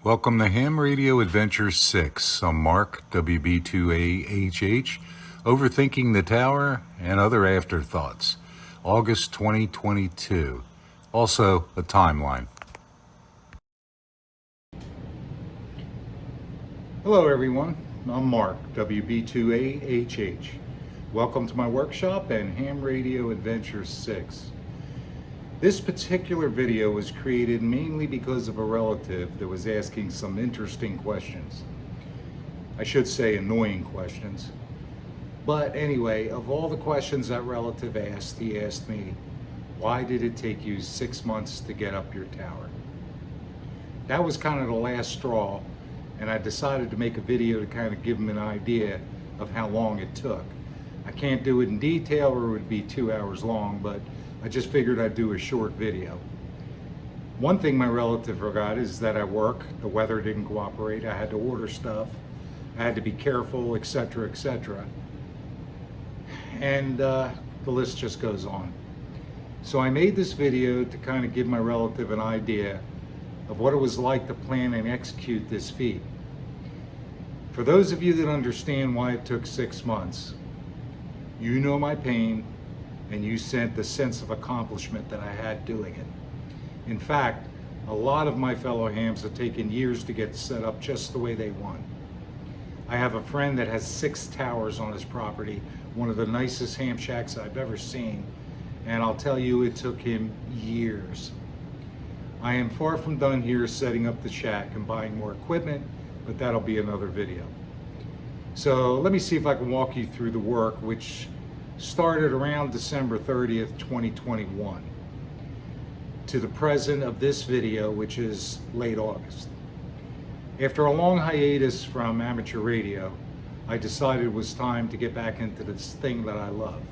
Welcome to Ham Radio Adventure 6. I'm Mark, WB2AHH, Overthinking the Tower and Other Afterthoughts, August 2022. Also, a timeline. Hello everyone, I'm Mark, WB2AHH. Welcome to my workshop and Ham Radio Adventure 6. This particular video was created mainly because of a relative that was asking some interesting questions. I should say annoying questions. But anyway, of all the questions that relative asked, he asked me, why did it take you 6 months to get up your tower? That was kind of the last straw, and I decided to make a video to kind of give him an idea of how long it took. I can't do it in detail or it would be 2 hours long, but I just figured I'd do a short video. One thing my relative forgot is that I work, the weather didn't cooperate, I had to order stuff, I had to be careful, etc., etc. And the list just goes on. So I made this video to kind of give my relative an idea of what it was like to plan and execute this feat. For those of you that understand why it took 6 months, you know my pain, and you sent the sense of accomplishment that I had doing it. In fact, a lot of my fellow hams have taken years to get set up just the way they want. I have a friend that has 6 towers on his property, one of the nicest ham shacks I've ever seen, and I'll tell you it took him years. I am far from done here setting up the shack and buying more equipment, but that'll be another video. So let me see if I can walk you through the work, which started around December 30th, 2021 to the present of this video, which is late August. After a long hiatus from amateur radio, I decided it was time to get back into this thing that I love.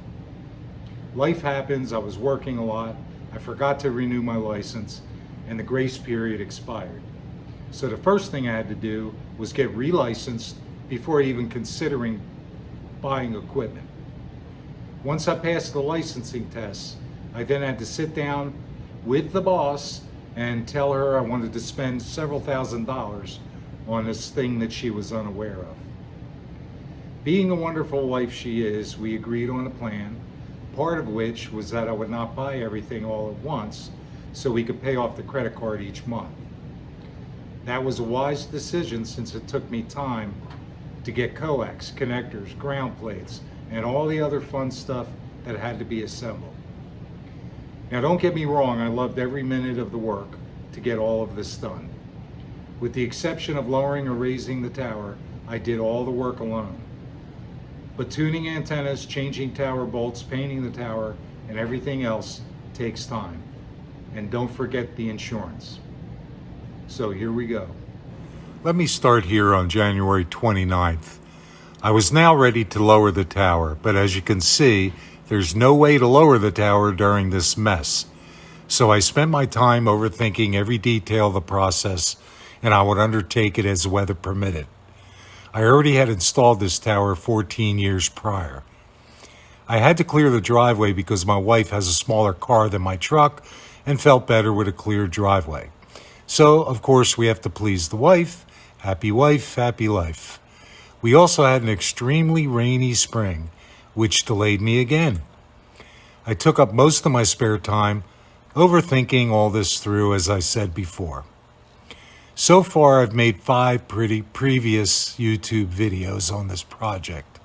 Life happens, I was working a lot, I forgot to renew my license, and the grace period expired. So the first thing I had to do was get relicensed before even considering buying equipment. Once I passed the licensing tests, I then had to sit down with the boss and tell her I wanted to spend several $1,000s on this thing that she was unaware of. Being the wonderful wife she is, we agreed on a plan, part of which was that I would not buy everything all at once so we could pay off the credit card each month. That was a wise decision since it took me time to get coax, connectors, ground plates, and all the other fun stuff that had to be assembled. Now don't get me wrong, I loved every minute of the work to get all of this done. With the exception of lowering or raising the tower, I did all the work alone. But tuning antennas, changing tower bolts, painting the tower, and everything else takes time. And don't forget the insurance. So here we go. Let me start here on January 29th. I was now ready to lower the tower, but as you can see, there's no way to lower the tower during this mess. So I spent my time overthinking every detail of the process, and I would undertake it as weather permitted. I already had installed this tower 14 years prior. I had to clear the driveway because my wife has a smaller car than my truck and felt better with a clear driveway. So, of course, we have to please the wife. Happy wife, happy life. We also had an extremely rainy spring, which delayed me again. I took up most of my spare time overthinking all this through, as I said before. So far, I've made 5 previous YouTube videos on this project.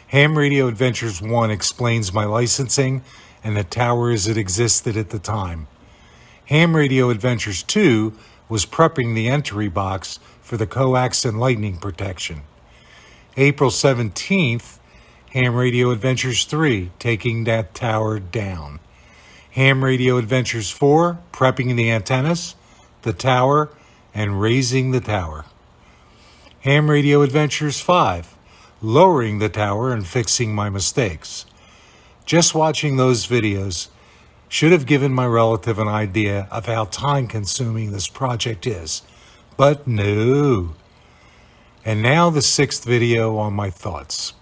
Ham Radio Adventures 1 explains my licensing and the tower as it existed at the time. Ham Radio Adventures 2 was prepping the entry box for the coax and lightning protection. April 17th, Ham Radio Adventures 3, taking that tower down. Ham Radio Adventures 4, prepping the antennas, the tower, and raising the tower. Ham Radio Adventures 5, lowering the tower and fixing my mistakes. Just watching those videos should have given my relative an idea of how time-consuming this project is, but no. And now the 6th video on my thoughts.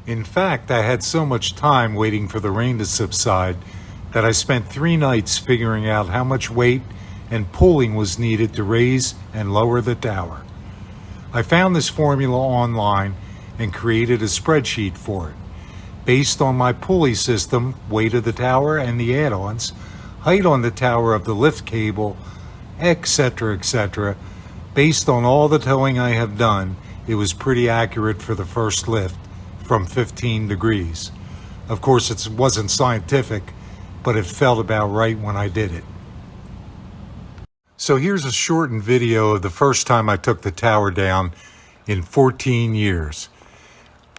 In fact, I had so much time waiting for the rain to subside that I spent 3 nights figuring out how much weight and pulling was needed to raise and lower the tower. I found this formula online and created a spreadsheet for it. Based on my pulley system, weight of the tower and the add-ons, height on the tower of the lift cable, etc., based on all the towing I have done, it was pretty accurate for the first lift from 15 degrees. Of course, it wasn't scientific, but it felt about right when I did it. So here's a shortened video of the first time I took the tower down in 14 years.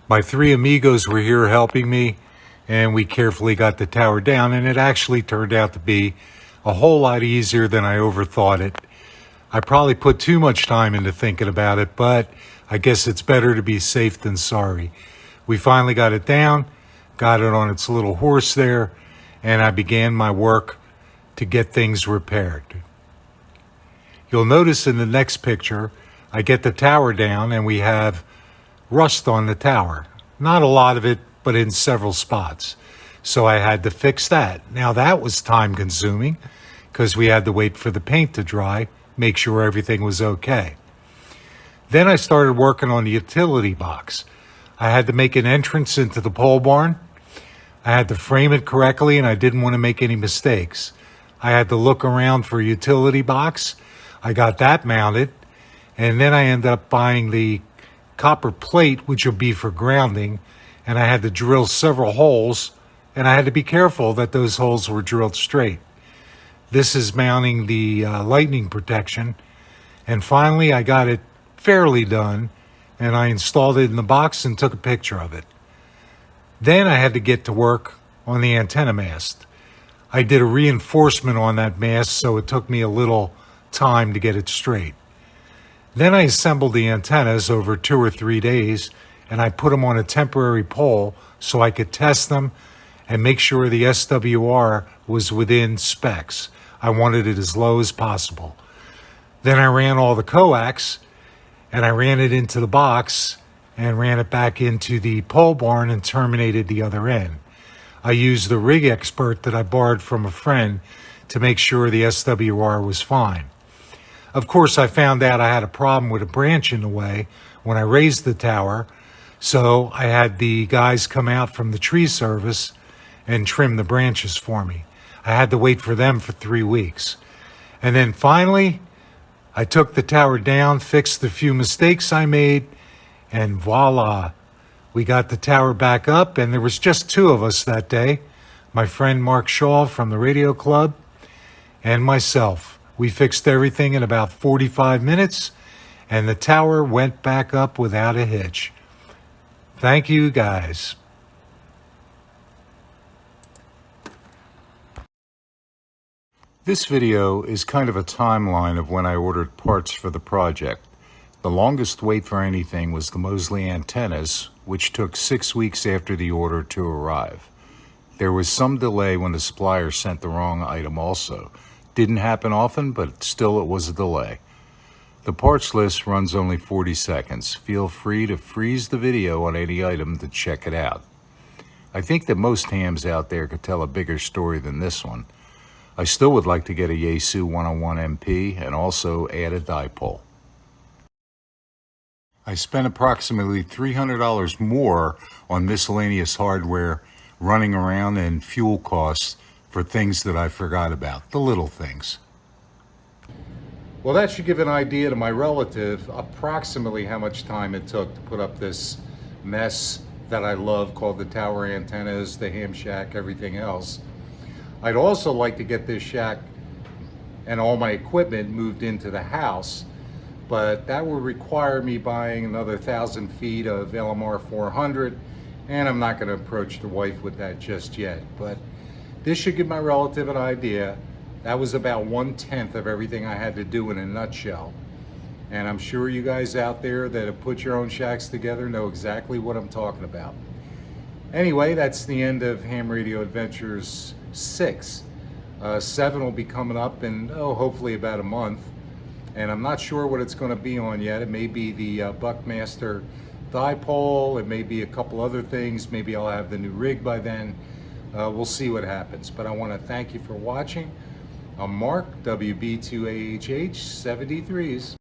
My 3 amigos were here helping me, and we carefully got the tower down, and it actually turned out to be a whole lot easier than I overthought it. I probably put too much time into thinking about it, but I guess it's better to be safe than sorry. We finally got it down, got it on its little horse there, and I began my work to get things repaired. You'll notice in the next picture, I get the tower down and we have rust on the tower. Not a lot of it, but in several spots. So I had to fix that. Now that was time consuming because we had to wait for the paint to dry, make sure everything was okay. Then I started working on the utility box. I had to make an entrance into the pole barn. I had to frame it correctly and I didn't want to make any mistakes. I had to look around for a utility box. I got that mounted, and then I ended up buying the copper plate, which will be for grounding, and I had to drill several holes, and I had to be careful that those holes were drilled straight. This is mounting the lightning protection, and finally I got it fairly done, and I installed it in the box and took a picture of it. Then I had to get to work on the antenna mast. I did a reinforcement on that mast, so it took me a little time to get it straight. Then I assembled the antennas over 2 or 3 days, and I put them on a temporary pole so I could test them and make sure the SWR was within specs. I wanted it as low as possible. Then I ran all the coax, and I ran it into the box and ran it back into the pole barn and terminated the other end. I used the rig expert that I borrowed from a friend to make sure the SWR was fine. Of course, I found out I had a problem with a branch in the way when I raised the tower, so I had the guys come out from the tree service and trim the branches for me. I had to wait for them for 3 weeks. And then finally, I took the tower down, fixed the few mistakes I made, and voila, we got the tower back up, and there was just 2 of us that day, my friend Mark Shaw from the radio club and myself. We fixed everything in about 45 minutes, and the tower went back up without a hitch. Thank you, guys. This video is kind of a timeline of when I ordered parts for the project. The longest wait for anything was the Mosley antennas, which took 6 weeks after the order to arrive. There was some delay when the supplier sent the wrong item also. Didn't happen often, but still it was a delay. The parts list runs only 40 seconds. Feel free to freeze the video on any item to check it out. I think that most hams out there could tell a bigger story than this one. I still would like to get a Yaesu 101 MP and also add a dipole. I spent approximately $300 more on miscellaneous hardware, running around, and fuel costs for things that I forgot about, the little things. Well, that should give an idea to my relative approximately how much time it took to put up this mess that I love called the tower antennas, the ham shack, everything else. I'd also like to get this shack and all my equipment moved into the house, but that would require me buying another 1,000 feet of LMR 400, and I'm not going to approach the wife with that just yet. But this should give my relative an idea. That was about 1/10 of everything I had to do in a nutshell. And I'm sure you guys out there that have put your own shacks together know exactly what I'm talking about. Anyway, that's the end of Ham Radio Adventures 6. 7 will be coming up in, hopefully about a month. And I'm not sure what it's going to be on yet. It may be the Buckmaster dipole. It may be a couple other things. Maybe I'll have the new rig by then. We'll see what happens. But I want to thank you for watching. I'm Mark, WB2AHH 73s.